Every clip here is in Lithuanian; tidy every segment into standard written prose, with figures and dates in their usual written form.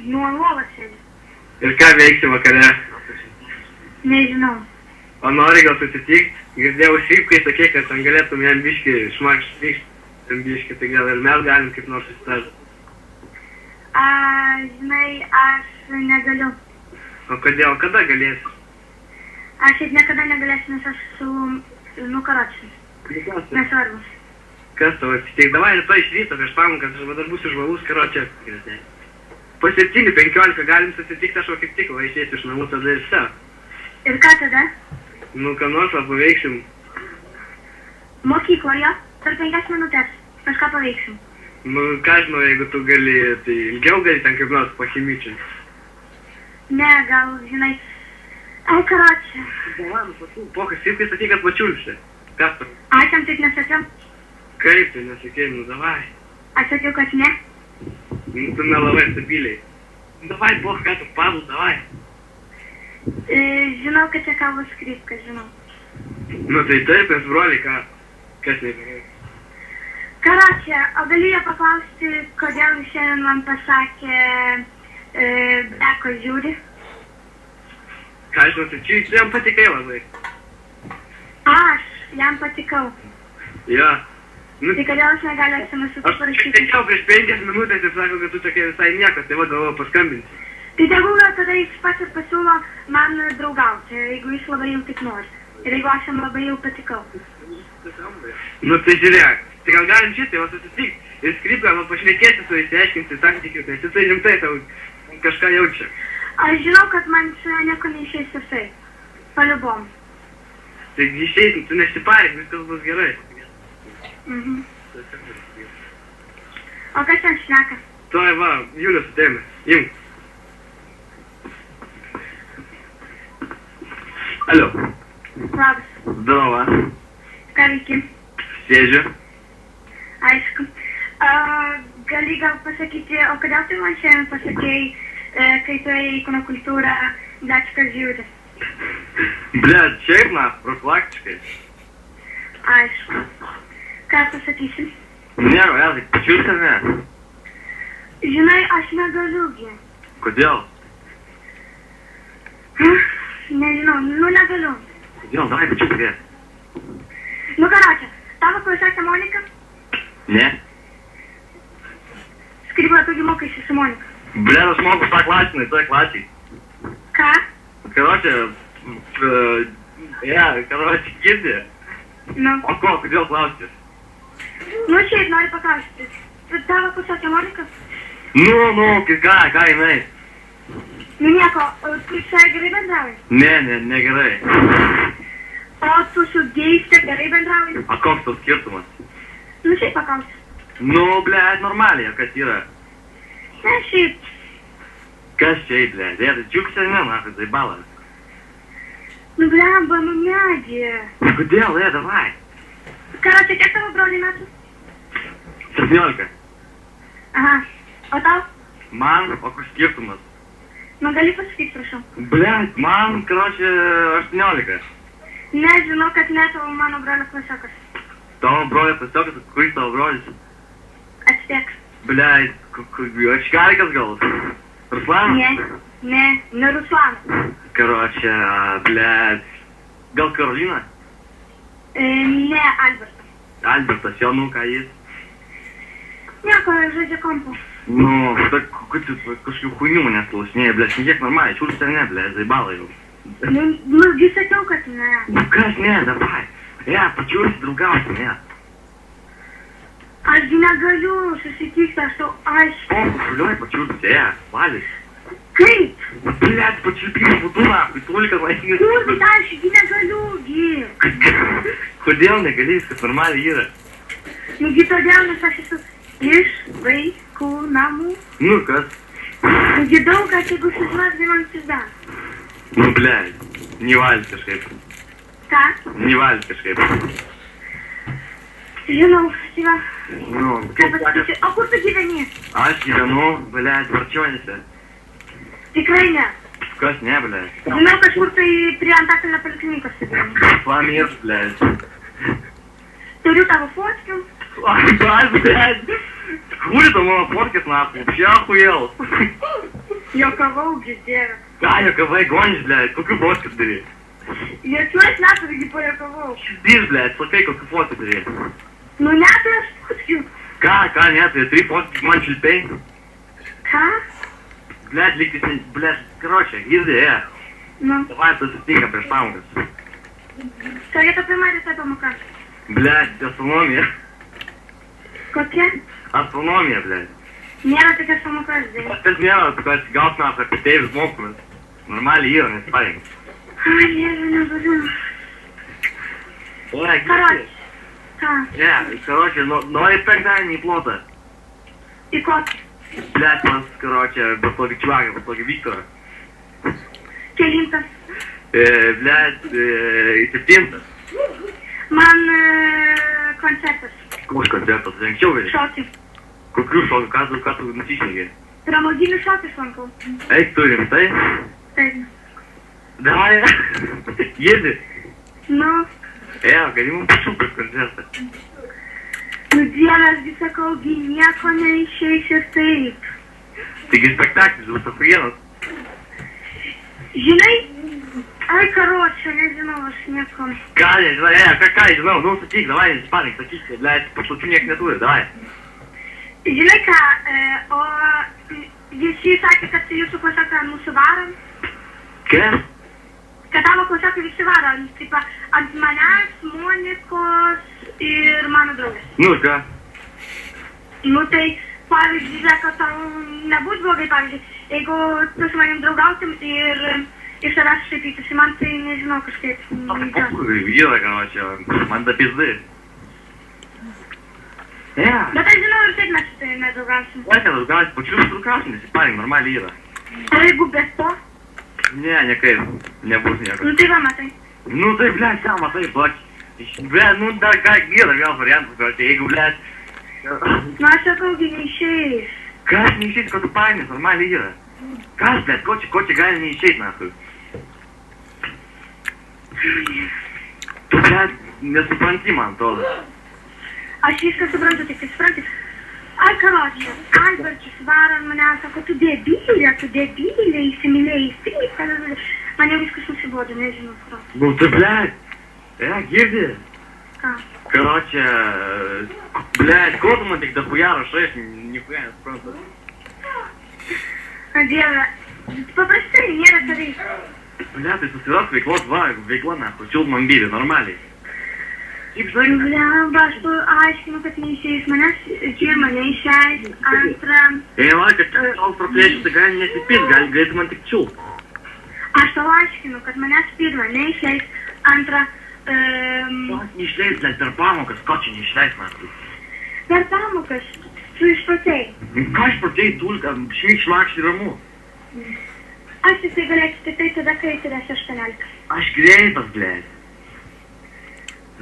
Nu, ant lovos sėdžiu. Ir ką veiksi vakare? Nežinau. O nori gal susitikt? Girdėjau šiaip, kai sakė, kad ten galėtum jam biškį šmakšt, ten biškį, tai gal ir mes galim kaip nors susitart. Žinai, aš negaliu. O kodėl? Kada galėsi? Aš šiaip niekada negalėsiu, nes aš su karočiu. Nesvarbu. Kas tau atsitiek? Davai rytoj iš ryto prieš pamokas, aš dar būsiu žvalus karočią. Po 7:15 galim susitikti, aš kaip tik va išėsiu iš namų tada ir savo. Ir ką tada? Nu, ką nors paveiksim. Mokykloje, per 5 minutės, kažką paveiksim. Nu, ką žinau, jeigu tu gali, tai ilgiau gali ten kaip nors pachimyčiai. Ne, gal, žinai, karočią. Davai, nu, pasų, pokas, kaip kai sakai, kad pačiulsi. Kas tu? Aš jam taip nesakiau. Kaip tai nesakei, nu, davai. Aš sakiau, kad ne. Nu, tu melavai stabiliai. Davai, pokas, ką tu padų, davai. Žinau, kad čia kalbos skripkas, žinau. Nu, tai taip, mes broliai, kas nebegai. Karočią, o galiu ją paklausti, kodėl jis šiandien man pasakė, Beko žiūri? Ką žinau, tai čia jam patikai labai. Aš jam patikau. Jo. Nu, Tai kodėl aš negaliu SMS-ų aš parašyti? tiesiog prieš 5 minutės ir sako, kad tu tokia visai niekas, tai va galvoju paskambinti. Tai tegul tada jis pats ir pasiūlo man draugauti, jeigu jis labai jau tik nori. Ir jeigu aš jam labai jau patikau. Nu, tai žiūrėk, tai gal galim šitai, va susitikti. Ir skripką, va pašnekėti su įsiaiškinti santykius, nes jisai rimtai tau kažką jaučia. Aš žinau, kad man čia nieko neišeis visai. Paliubom. Tai išeisi, tu nesiparik, viskas bus gerai. Mhm. O kas ten šneka? Tuoj va, Julius atėmė. Imk. Alio. Labas. Здорово. Ką veiki? Sėdžiu. Aišku. Gali gal pasakyti, o kodėl tu man šiandien pasakėjai, kai tu ėjai į kūno kultūrą, Dačkas žiūri? Blet, šiaip na, profilaktiškai. Aišku. Ką pasakysi? Ne, vėlgi, pačiulsi ar ne? Žinai, aš negaliugi. Kodėl? Nežinau, negaliu. Kodėl, davai pačiulsi. Karočią, tavo klausėte Monika? Ne. Skribla, tu gi mokaisi su Monika. Blet, aš moku tą klasinai, toj klasiai. Ką? Karočią, karočią, girdi. Nu. O ko, kodėl klausi? Šiaip noriu paklausti. Tavo klausėte Monika? Ką jinai? Nieko, tu čia gerai bendrauji? Ne, negerai. O tu su geiste gerai bendrauji? A koks tas skirtumas? Šiaip paklausi. Blet, normaliai, kas yra? Ne, šiaip. Kas šiaip, blet? Tai čiuksi ar ne, na, kad tai balas. Blemba, negi. Kodėl, davai? Karočią, kiek tavo broliai metų? 17. Aha. O tau? Man, o koks skirtumas? Gali pasakyti, prašau. Blet, man, karočią, 18. Nežinau, kad ne tavo mano brolio klasiokas. Tavo brolio klasiokas, kuris tavo brolis? Atspėk. Blet, Ačkarikas gal? Ruslanas? Ne Ruslanas. Karočią, blet. Gal Karolina? Ne, Albertas. Albertas, jo, ką jis? Nieko, žaidžia kompu. Tai kažkokių huinių manęs klausinėja, blet, niekiek normaliai, čiūrus ar ne, blet, zaibala jau. Gi sakiau, kad ne. Kas ne, davai. Pačiūrus draugausi, ne. Aš gi negaliu susitikti, aš tau aiškiai. Šuliuoj, pačiūrus, valis. Kaip? Blet, pačiūrus, būtų nahui, tolikas laimės. Bet aš gi negaliu, gi. Kodėl negali, viskas normaliai yra? Gi todėl, nes aš esu iš vaikų namų. Kas? Gi daug, kad jeigu sužinos, tai man pizda. Blet, nevalis kažkaip. Ką? Nevalis kažkaip. Žinau, tai va. Kaip pasakysiu, o kur tu gyveni? Aš gyvenu, blet, Varčionėse. Tikrai ne. Kas ne, blet? Žinau, kažkur tai prie Antakalnio poliklinikos gyveni. Pamirš, blet. Turiu tavo fotkių. Ай, блядь! Хули там мама фоткает нахуй, вообще охуел! Jokavau, girdėjau. Ką jokavai, gonys, blėt, kokių fotkų turi? Jokių aš neturiu, pajokavau. Šdys, blėt, sakai, kokių fotkų turi? Nu, neturiu aš fotkių. Ką, neturi, 3 fotkų man šilpiai? Ką? Blėt, lygtis, blėt, karočią, girdi, Nu. Davai, susitinka prieš pamokas. Kokia ta pirma ryta pamoka? Blėt, astronomija. Kokia? Astronomija, blėt. Nėra tokios pamokos, dėl. Tas nėra, tokios gausnas apie tėvis mokymus. Normaliai yra, nesiparingai. Ai, Jėzau, negaliu. Karoči. Ką? Karoči, nori penktadienį į plotą. Į kokį? Blėt, man, karoči, pas tokį čuvagą, pas tokį Viktorą. Kelintas. Blėt, 7. Man koncertas. Koks koncertas, anksčiau vėliau? Šokį. Kokių šokių, ką tu nusišnekė? Pramoginių šokį lankau. Eik, turim, tai? Taip. Davai, girdi. Nu. Gali mums pašūkas koncertą. Nu, Dievas, sakau, nieko neišeis ir taip. Taigi spektaklis, bus afuienas. Žinai? Ai, karočią, nežinau, aš nieko. Ką, nežinai, ką, žinau, nu, sakyk, davai, nesparink, sakyk, blėt, pašūkių niek neturi, davai. Žinai ką, o visi sakė, kad jūsų klasiokai mūsų varo. Kas? Kad tavo klasiokai visi varo, taip, ant manęs, Monikos ir mano draugės. Nu, ką? Nu, tai, pavyzdžiui, kad tau nebūtų blogai, pavyzdžiui, jeigu tu su manim draugautum ir iš savęs šaipytųsi, man tai, nežinau, kažkaip. Vyra, karočią, man da pizdai. Bet aš žinau ir taip mes tai nedraugausim. Oi, nedraugausim, pačiu draugausim, nesiparing, normaliai yra. Ar jeigu be to? Ne, nekaip, nebus nieko. Nu, tai va, matai. Nu, tai, blėt, ką matai, plak. Blėt, nu, dar ką, yra vėl variantas, karočią, jeigu, blėt. Nu, aš sakau, neišeis. Kas neišeit, ko tu paėmės, normaliai yra. Kas, blėt, ko čia gali neišeit, nahui? Tu, blėt, nesupranti, man atrodo. Aš viską suprantu, tik tai supranti. Ai, karočią, Alberčius varo ant manęs, sako, tu debilė, įsimylėjai, man jau viskas nusibodo, nežinau, karočią. Nu, tu, blėt, girdi? Ką? Karočią, blėt, ko tu man tik dahuja rašai, aš nichuja nesuprantu. O Dieve, paprastai nėra ką veikti. Blėt, tai susiras veiklos, veikla, nahu, čiult man bylį, normaliai. Kaip žinai? Blemba, aš aiškinu, kad neišeis manęs, pirma, neišeis, antra. Nori, kad tau praplėčiu, tai gali nesipint, galėtų man tik čiult. Aš tau aiškinu, kad manęs pirma, neišeis, antra. Neišleis, blėt, per pamokas, ko čia neišleis, nahu? Per pamokas, tu išpratėjai. Ką išpratėjai, tulka, šmik šmakšti ramu. Aš tik tai galėčiau tik tai tada, kai turėsi 18. Aš greitas, blėt.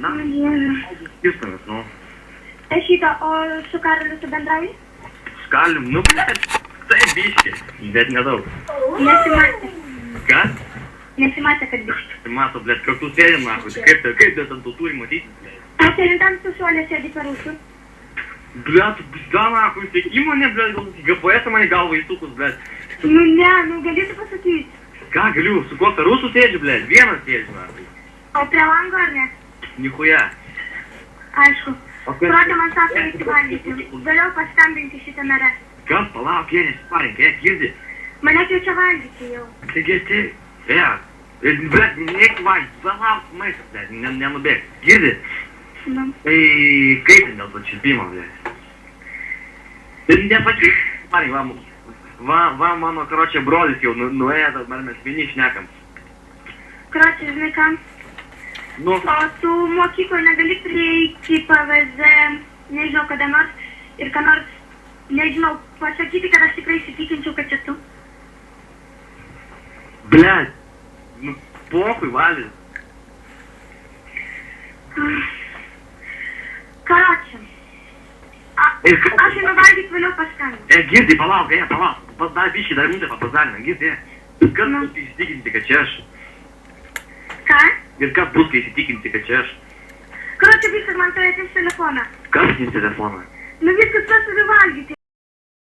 Na, Dieve. skirstamis, nu. Šitą, o su Karoliu tu bendrauji? Skalim, nu, blėt, tai biški, bet nedaug. Nesimatė. Ką? Nesimatė, kad biški. Tai mato, blėt, kartu sėdim, nahu, tai kaip bet ant tų turi matyti, blėt. O kelintam tu suolė sėdi per ūsų? Blėt, pizda, nahu, tik įmonė, blėt, GPS mane galva įsukus, blėt. Nu ne, nu galėtų pasakyti. Ką galiu, su kuo per rusų sėdžiu, blėt, vienas sėdžiu, nahu. O prie lango ar ne? Nichuja. Aišku. Protė man sako įsivalgyti. Vėliau paskambinti šitą merę. Kas, palauk, jie nesiparink, girdi. Mane kviečia valgyti jau. Taigi, blėt, neik valgyti, palauk, maistas, blėt, nenubėg. Girdi? Nu. Tai kaip ten dėl to čilpimo, blėt? Tai nepačiu, parink, va, mano, karočią, brolis jau nuėjo, dabar mes vieni šnekam. Karočią, žinai kam? Nu. O tu mokykloje negali prieiti PVZ, nežinau, kada nors, ir ką nors, nežinau, pasakyti, kad aš tikrai įsitikinčiau, kad čia tu. Blėt, nu, pokui, valis. Karočią. Aš einu valgyti, vėliau paskambinti. Girdi, palauk, dar biškį, dar minutę papazdarina, girdi. Kas bus, kai įsitikinti, kad čia aš? Ką? Ir kas bus, kai įsitikinti, kad čia aš? Karočią, viskas, man turi atims telefoną. Kas atims telefoną? Nu viskas, prasidė valgyti.